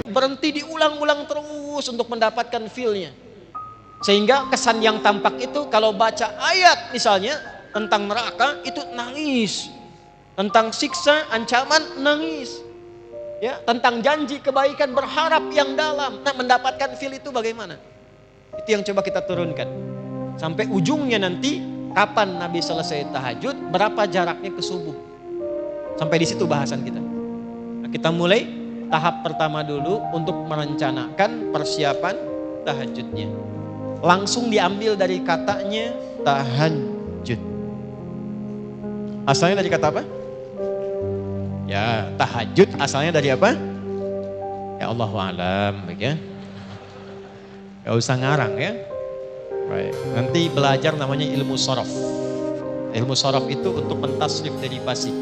berhenti diulang-ulang terus untuk mendapatkan feel-nya. Sehingga kesan yang tampak itu kalau baca ayat misalnya tentang neraka itu nangis. Tentang siksa, ancaman, nangis. Ya, tentang janji kebaikan, berharap yang dalam. Nah, mendapatkan feel itu bagaimana? Itu yang coba kita turunkan. Sampai ujungnya nanti kapan Nabi selesai tahajud, berapa jaraknya ke subuh. Sampai di situ bahasan kita. Nah, kita mulai tahap pertama dulu untuk merencanakan persiapan tahajudnya. Langsung diambil dari katanya tahajud. Asalnya dari kata apa? Ya, tahajud asalnya dari apa? Ya Allahu a'lam, ya. Gak usah ngarang ya. Baik. Nanti belajar namanya ilmu sorof. Ilmu sorof itu untuk mentasrif derivasi.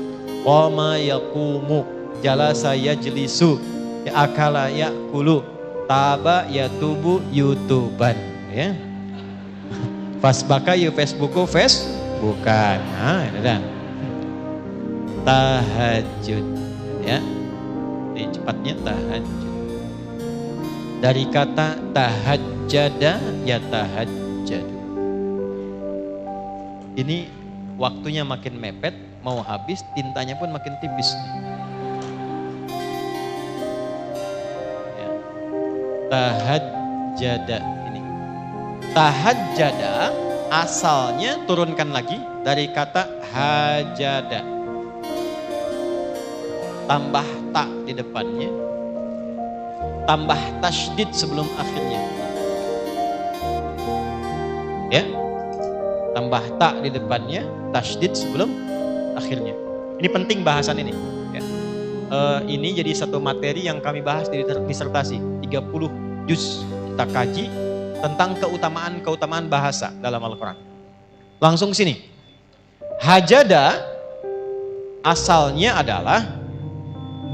Qama yaqumu, jalasa yajlisu, ya akala yakulu, taba yatubu yutuban. Ya, Fasbaka yu Facebooku bukan. Nah, ini dah. Tahajud, ya. Ini cepatnya tahajud. Dari kata tahajjada ya tahajjadu. Ini waktunya makin mepet, mau habis, tintanya pun makin tipis. Ya. Tahajjada. Tahajjada asalnya turunkan lagi dari kata hajada. Tambah ta di depannya. Tambah tasydid sebelum akhirnya. Ya. Tambah ta di depannya, tasydid sebelum akhirnya. Ini penting bahasan ini. Ya. Ini jadi satu materi yang kami bahas di disertasi. 30 juz kita kaji tentang keutamaan bahasa dalam Al-Quran. Langsung sini. Hajada asalnya adalah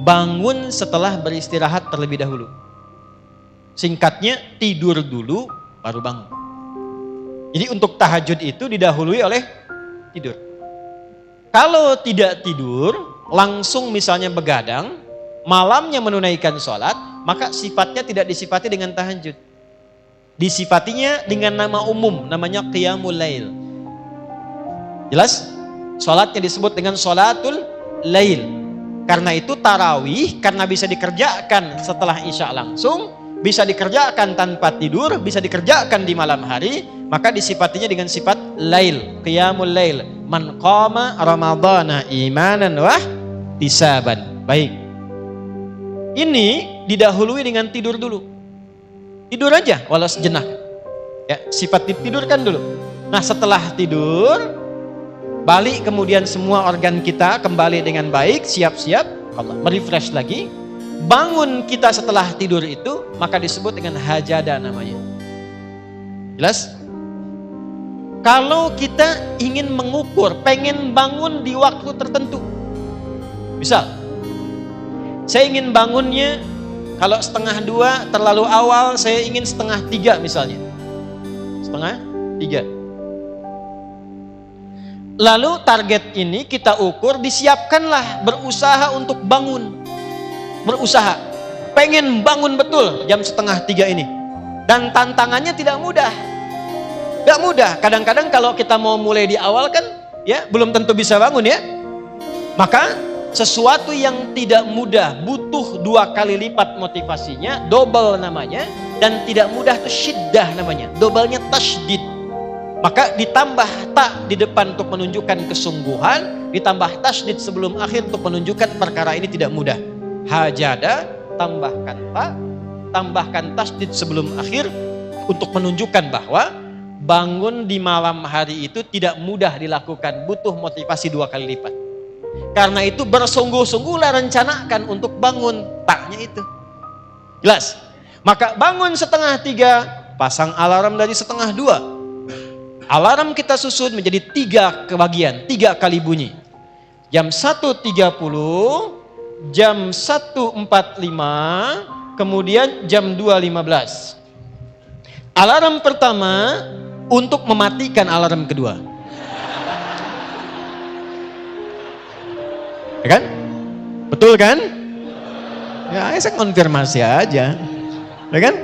bangun setelah beristirahat terlebih dahulu. Singkatnya tidur dulu baru bangun. Jadi untuk tahajud itu didahului oleh tidur. Kalau tidak tidur, langsung misalnya begadang, malamnya menunaikan sholat, maka sifatnya tidak disifati dengan tahajud. Disifatinya dengan nama umum, namanya qiyamul lail. Jelas? Sholatnya disebut dengan sholatul lail. Karena itu tarawih, karena bisa dikerjakan setelah isya langsung, bisa dikerjakan tanpa tidur, bisa dikerjakan di malam hari, maka disifatinya dengan sifat lail, qiyamul lail. Man qama ramadhana imanan wah tisaban. Baik. Ini didahului dengan tidur dulu. Tidur aja walau sejenak. Ya, sifat ditidurkan dulu. Nah, setelah tidur, balik kemudian semua organ kita kembali dengan baik, siap-siap, merefresh lagi. Bangun kita setelah tidur itu, maka disebut dengan hajada namanya. Jelas? Kalau kita ingin mengukur, pengen bangun di waktu tertentu. Misal, saya ingin bangunnya kalau 1:30 terlalu awal, saya ingin 2:30 misalnya. 2:30. Lalu target ini kita ukur, disiapkanlah, berusaha untuk bangun. Berusaha. Pengen bangun betul jam 2:30 ini. Dan tantangannya tidak mudah. Gak mudah. Kadang-kadang kalau kita mau mulai di awal kan, ya belum tentu bisa bangun ya. Maka sesuatu yang tidak mudah butuh 2 kali lipat motivasinya, double namanya, dan tidak mudah itu syiddah namanya, doublenya tasydid. Maka ditambah ta di depan untuk menunjukkan kesungguhan, ditambah tasydid sebelum akhir untuk menunjukkan perkara ini tidak mudah. Hajada, tambahkan ta, tambahkan tasydid sebelum akhir untuk menunjukkan bahwa bangun di malam hari itu tidak mudah dilakukan, butuh motivasi 2 kali lipat. Karena itu bersungguh-sungguhlah rencanakan untuk bangun, taknya itu. Jelas? Maka bangun 2:30, pasang alarm dari 1:30. Alarm kita susun menjadi 3 kebagian, 3 kali bunyi. Jam 1:30, jam 1:45, kemudian jam 2:15. Alarm pertama untuk mematikan alarm kedua. Ya kan? Betul kan? Ya, saya konfirmasi aja. Ya kan?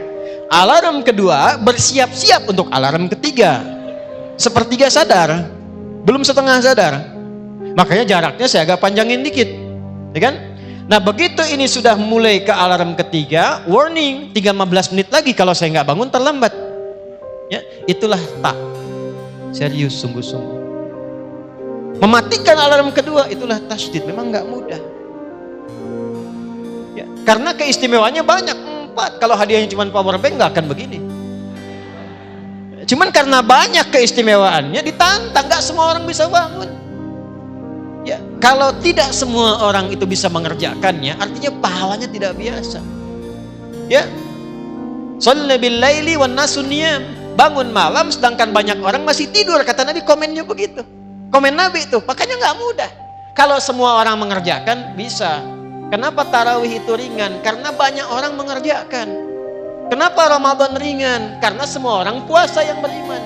Alarm kedua bersiap-siap untuk alarm ketiga. Sepertiga sadar, belum setengah sadar. Makanya jaraknya saya agak panjangin dikit. Ya kan? Nah, begitu ini sudah mulai ke alarm ketiga, warning, 15 menit lagi kalau saya nggak bangun terlambat. Ya, itulah tak. Serius, sungguh-sungguh. Mematikan alarm kedua, itulah tasydid. Memang nggak mudah. Ya, karena keistimewaannya banyak. 4. Kalau hadiahnya cuma power bank nggak akan begini. Cuman karena banyak keistimewaannya ditantang, nggak semua orang bisa bangun. Ya, kalau tidak semua orang itu bisa mengerjakannya, artinya pahalanya tidak biasa. Ya, sholli bil laili wan nasu niyam. Bangun malam sedangkan banyak orang masih tidur, kata Nabi. Komennya begitu. Komen Nabi itu, makanya nggak mudah. Kalau semua orang mengerjakan bisa. Kenapa tarawih itu ringan? Karena banyak orang mengerjakan. Kenapa Ramadan ringan? Karena semua orang puasa yang beriman.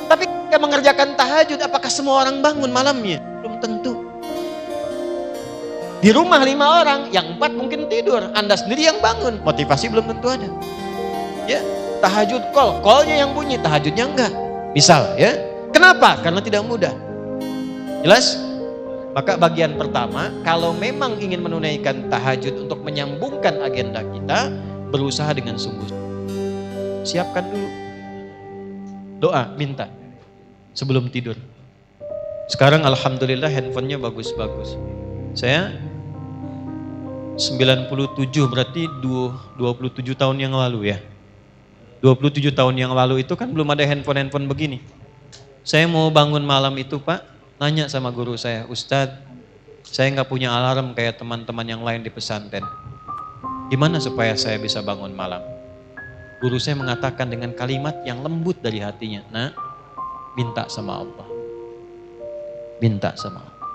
Tapi ketika mengerjakan tahajud, apakah semua orang bangun malamnya? Belum tentu. Di rumah 5 orang, yang 4 mungkin tidur. Anda sendiri yang bangun, motivasi belum tentu ada. Ya, tahajud call-nya yang bunyi, tahajudnya enggak. Misal ya. Kenapa? Karena tidak mudah. Jelas? Maka bagian pertama, kalau memang ingin menunaikan tahajud untuk menyambungkan agenda kita, berusaha dengan sungguh. Siapkan dulu. Doa, minta. Sebelum tidur. Sekarang alhamdulillah handphonenya bagus-bagus. Saya 97 berarti 27 tahun yang lalu ya. 27 tahun yang lalu itu kan belum ada handphone begini. Saya mau bangun malam itu Pak, nanya sama guru saya, Ustadz, saya nggak punya alarm kayak teman-teman yang lain di pesantren. Gimana supaya saya bisa bangun malam? Guru saya mengatakan dengan kalimat yang lembut dari hatinya, nah, minta sama Allah. Minta sama Allah.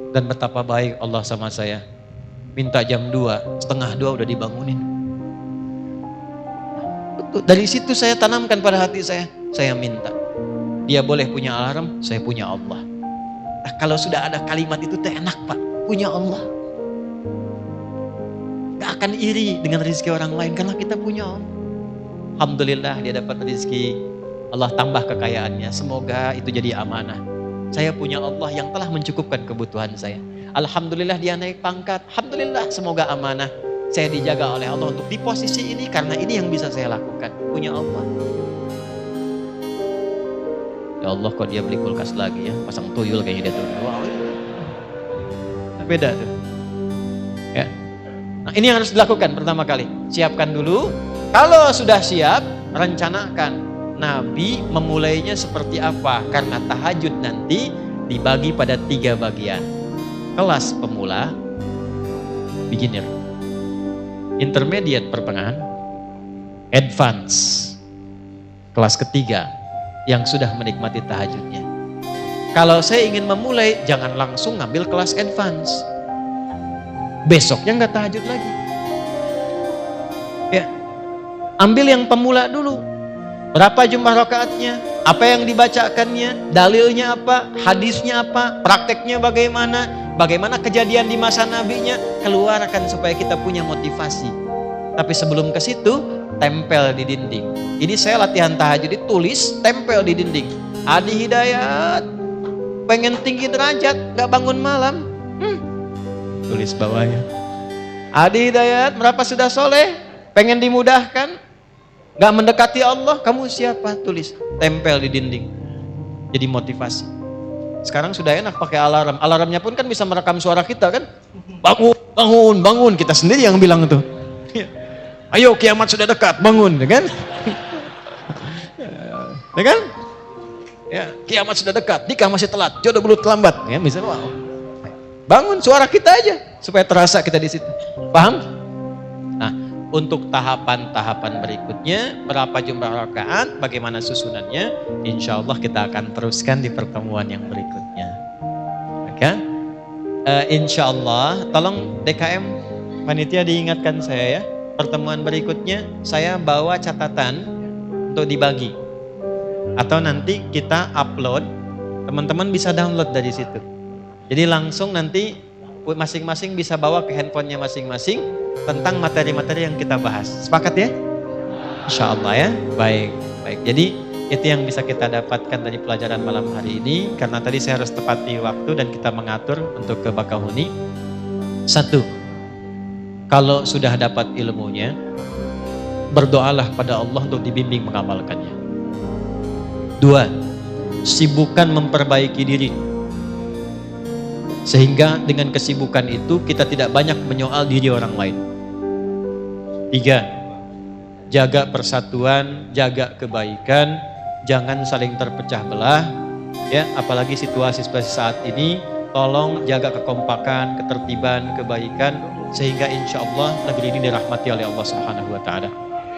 Dan betapa baik Allah sama saya. Minta jam 2, setengah 2 udah dibangunin. Betul, dari situ saya tanamkan pada hati saya minta. Dia boleh punya alarm, saya punya Allah. Nah, kalau sudah ada kalimat itu enak Pak, punya Allah. Gak akan iri dengan rezeki orang lain karena kita punya Allah. Alhamdulillah dia dapat rezeki, Allah tambah kekayaannya. Semoga itu jadi amanah. Saya punya Allah yang telah mencukupkan kebutuhan saya. Alhamdulillah dia naik pangkat. Alhamdulillah, semoga amanah. Saya dijaga oleh Allah untuk di posisi ini karena ini yang bisa saya lakukan. Punya Allah. Ya Allah, kok dia beli kulkas lagi ya, pasang tuyul kayaknya dia tuh. Wow. Beda tuh. Ya. Nah, ini yang harus dilakukan pertama kali. Siapkan dulu. Kalau sudah siap, rencanakan. Nabi memulainya seperti apa? Karena tahajud nanti dibagi pada 3 bagian. Kelas pemula, beginner, intermediate pertengahan, advance. Kelas ketiga yang sudah menikmati tahajudnya. Kalau saya ingin memulai, jangan langsung ngambil kelas advance. Besoknya nggak tahajud lagi. Ya, ambil yang pemula dulu. Berapa jumlah rakaatnya? Apa yang dibacakannya? Dalilnya apa? Hadisnya apa? Prakteknya bagaimana? Bagaimana kejadian di masa nabinya? Keluarkan supaya kita punya motivasi. Tapi sebelum ke situ, tempel di dinding. Ini saya latihan tahajud, ditulis, tempel di dinding. Adi Hidayat, pengen tinggi derajat, gak bangun malam. Tulis bawahnya. Adi Hidayat, berapa sudah soleh, pengen dimudahkan, gak mendekati Allah, kamu siapa? Tulis, tempel di dinding. Jadi motivasi. Sekarang sudah enak pakai alarm. Alarmnya pun kan bisa merekam suara kita kan. Bangun, bangun, bangun. Kita sendiri yang bilang tuh. Ayo kiamat sudah dekat, bangun, ya kan? Ya kan? Ya, kiamat sudah dekat, nikah masih telat, jodoh belum terlambat, ya misalnya. Wow. Bangun suara kita aja supaya terasa kita di situ. Paham? Nah, untuk tahapan-tahapan berikutnya, berapa jumlah rakaat, bagaimana susunannya, insya Allah kita akan teruskan di pertemuan yang berikutnya. Oke? Insya Allah, tolong DKM panitia diingatkan saya ya. Pertemuan berikutnya saya bawa catatan untuk dibagi. Atau nanti kita upload, teman-teman bisa download dari situ. Jadi langsung nanti masing-masing bisa bawa ke handphonenya masing-masing tentang materi-materi yang kita bahas. Sepakat ya? Insya Allah ya. Baik. Jadi itu yang bisa kita dapatkan dari pelajaran malam hari ini. Karena tadi saya harus tepati waktu dan kita mengatur untuk ke Bakahuni. 1. Kalau sudah dapat ilmunya, berdoalah pada Allah untuk dibimbing mengamalkannya. 2. Sibukkan memperbaiki diri. Sehingga dengan kesibukan itu kita tidak banyak menyoal diri orang lain. 3. Jaga persatuan, jaga kebaikan, jangan saling terpecah belah. Ya, apalagi situasi saat ini, tolong jaga kekompakan, ketertiban, kebaikan, sehingga insya Allah negeri ini dirahmati oleh Allah Subhanahu Wa Taala.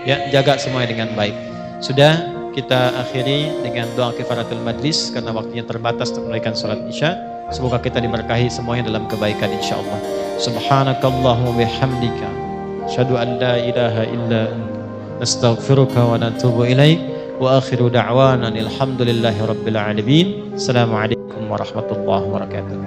Ya, jaga semuanya dengan baik. Sudah kita akhiri dengan doa kifaratul majlis karena waktunya terbatas untuk menunaikan salat Isya. Semoga kita diberkahi semuanya dalam kebaikan insya Allah. Subhanakallahumma bihamdika asyhadu an la ilaha illa anta nastaghfiruka wa natubu ilaik wa akhiru da'wana alhamdulillahi rabbil alamin. Assalamualaikum warahmatullahi wabarakatuh.